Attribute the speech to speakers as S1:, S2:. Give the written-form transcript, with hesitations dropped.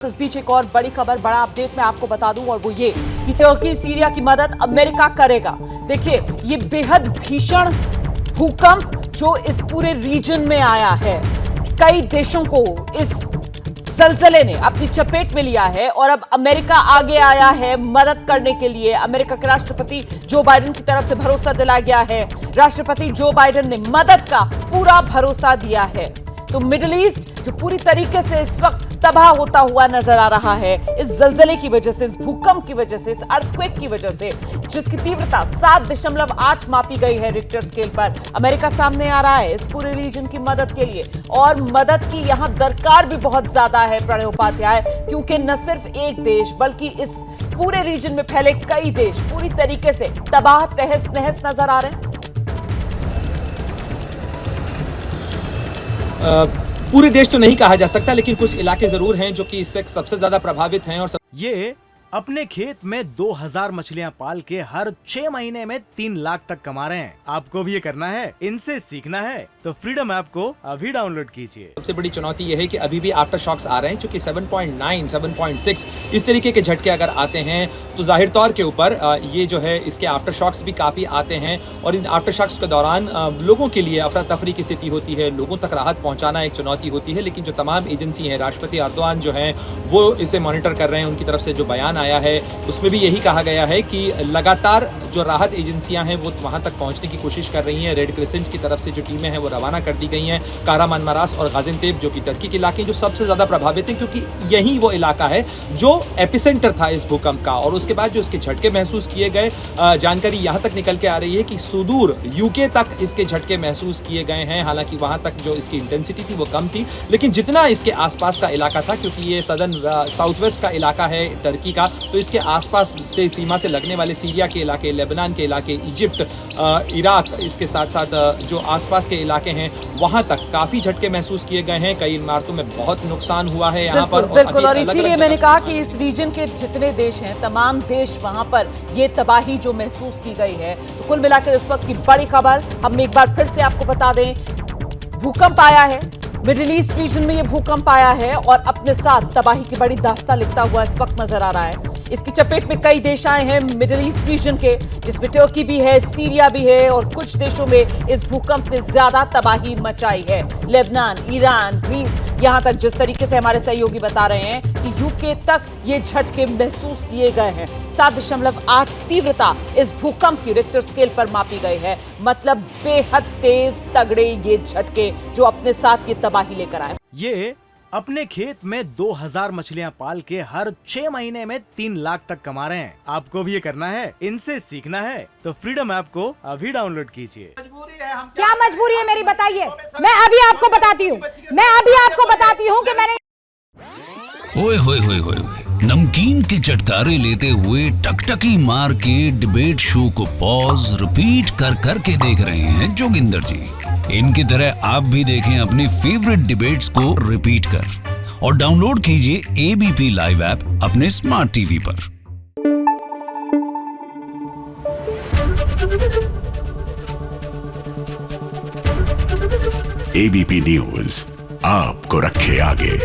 S1: इस बीच एक और बड़ी खबर, बड़ा अपडेट मैं आपको बता दूं और वो ये कि तुर्की सीरिया की मदद अमेरिका करेगा। देखिए, ये बेहद भीषण भूकंप जो इस पूरे रीजन में आया है, कई देशों को इस जलजले ने अपनी चपेट में लिया है और अब अमेरिका आगे आया है मदद करने के लिए। अमेरिका के राष्ट्रपति जो बाइडेन की तरफ से भरोसा दिलाया गया है। राष्ट्रपति जो बाइडेन ने मदद का पूरा भरोसा दिया है। तो मिडिल ईस्ट जो पूरी तरीके से इस वक्त तबाह होता हुआ नजर आ रहा है इस जलजले की वजह से, इस भूकंप की वजह से, इस अर्थक्वेक की वजह से, जिसकी तीव्रता 7.8 मापी गई है रिक्टर स्केल पर। अमेरिका सामने आ रहा है इस पूरे रीजन की मदद के लिए और मदद की यहां दरकार भी बहुत ज्यादा है प्रणय उपाध्याय, क्योंकि न सिर्फ एक देश बल्कि इस पूरे रीजन में फैले कई देश पूरी तरीके से तबाह तहस नहस नजर आ रहे हैं।
S2: पूरे देश तो नहीं कहा जा सकता, लेकिन कुछ इलाके जरूर हैं जो कि इससे सबसे ज्यादा प्रभावित हैं। और
S3: ये अपने खेत में 2000 मछलियां पाल के हर 6 महीने में 3 लाख तक कमा रहे हैं। आपको भी ये करना है, इनसे सीखना है तो फ्रीडम ऐप को अभी डाउनलोड कीजिए।
S2: सबसे बड़ी चुनौती यह है कि अभी भी आफ्टर शॉक्स आ रहे हैं, चूंकि 7.9, 7.6 इस तरीके के झटके अगर आते हैं तो जाहिर तौर के ऊपर ये जो है इसके आफ्टर शॉक्स भी काफी आते हैं और इन आफ्टर शॉक्स के दौरान लोगों के लिए अफरा तफरी की स्थिति होती है, लोगों तक राहत पहुंचाना एक चुनौती होती है। लेकिन जो तमाम एजेंसी हैं, राष्ट्रपति अर्दोआन जो है वो इसे मॉनिटर कर रहे हैं। उनकी तरफ से जो बयान आया है उसमें भी यही कहा गया है कि लगातार जो राहत एजेंसियां हैं वो वहां तक पहुंचने की कोशिश कर रही हैं। रेड क्रिसेंट की तरफ से जो टीमें हैं वो रवाना कर दी गई हैं। कारामानमरास और गाजियान्तेप जो कि टर्की के इलाके जो सबसे ज्यादा प्रभावित हैं, क्योंकि यही वो इलाका है जो एपिसेंटर था इस भूकंप का। और उसके बाद जो इसके झटके महसूस किए गए, जानकारी यहां तक निकल के आ रही है कि सुदूर यूके तक इसके झटके महसूस किए गए हैं। हालांकि वहां तक जो इसकी इंटेंसिटी थी वो कम थी, लेकिन जितना इसके आसपास का इलाका था, क्योंकि ये सदर्न साउथ वेस्ट का इलाका है टर्की का, तो इसके आसपास से सीमा से लगने वाले सीरिया के इलाके, लेबनान के इलाके, इजिप्ट, इराक, इसके साथ साथ जो आसपास के इलाके हैं वहां तक काफी झटके महसूस किए गए हैं। कई इमारतों में बहुत नुकसान हुआ है यहाँ पर।
S1: बिल्कुल, और इसीलिए मैंने कहा कि इस रीजन के जितने देश हैं, तमाम देश वहां पर ये तबाही जो महसूस की गई है। तो कुल मिलाकर इस वक्त की बड़ी खबर हम एक बार फिर से आपको बता दें, भूकंप आया है मिडिल ईस्ट रीजन में, ये भूकंप आया है और अपने साथ तबाही की बड़ी दास्तां लिखता हुआ इस वक्त नजर आ रहा है। इसकी चपेट में कई देश आए हैं मिडिल ईस्ट रीजन के, जिसमें टर्की भी है, सीरिया भी है और कुछ देशों में इस भूकंप ने ज्यादा तबाही मचाई है। लेबनान, ईरान, ग्रीस, यहां तक जिस तरीके से हमारे सहयोगी बता रहे हैं कि यूके तक ये झटके महसूस किए गए हैं। 7.8 तीव्रता इस भूकंप की रिक्टर स्केल पर मापी गई है। मतलब बेहद तेज तगड़े ये झटके जो अपने साथ ये तबाही लेकर आए।
S3: ये अपने खेत में 2000 मछलियां पाल के हर 6 महीने में 3 लाख तक कमा रहे हैं। आपको भी ये करना है, इनसे सीखना है तो फ्रीडम ऐप को अभी डाउनलोड कीजिए।
S4: क्या मजबूरी है मेरी, बताइए। मैं अभी आपको बताती हूँ कि मैंने
S5: ओए होए होए होए नमकीन के चटकारे लेते हुए टकटकी मार के डिबेट शो को पॉज रिपीट कर करके देख रहे हैं जोगिंदर जी। इनकी तरह आप भी देखें अपनी फेवरेट डिबेट्स को रिपीट कर और डाउनलोड कीजिए एबीपी लाइव ऐप अपने स्मार्ट टीवी पर।
S6: एबीपी न्यूज आपको रखे आगे।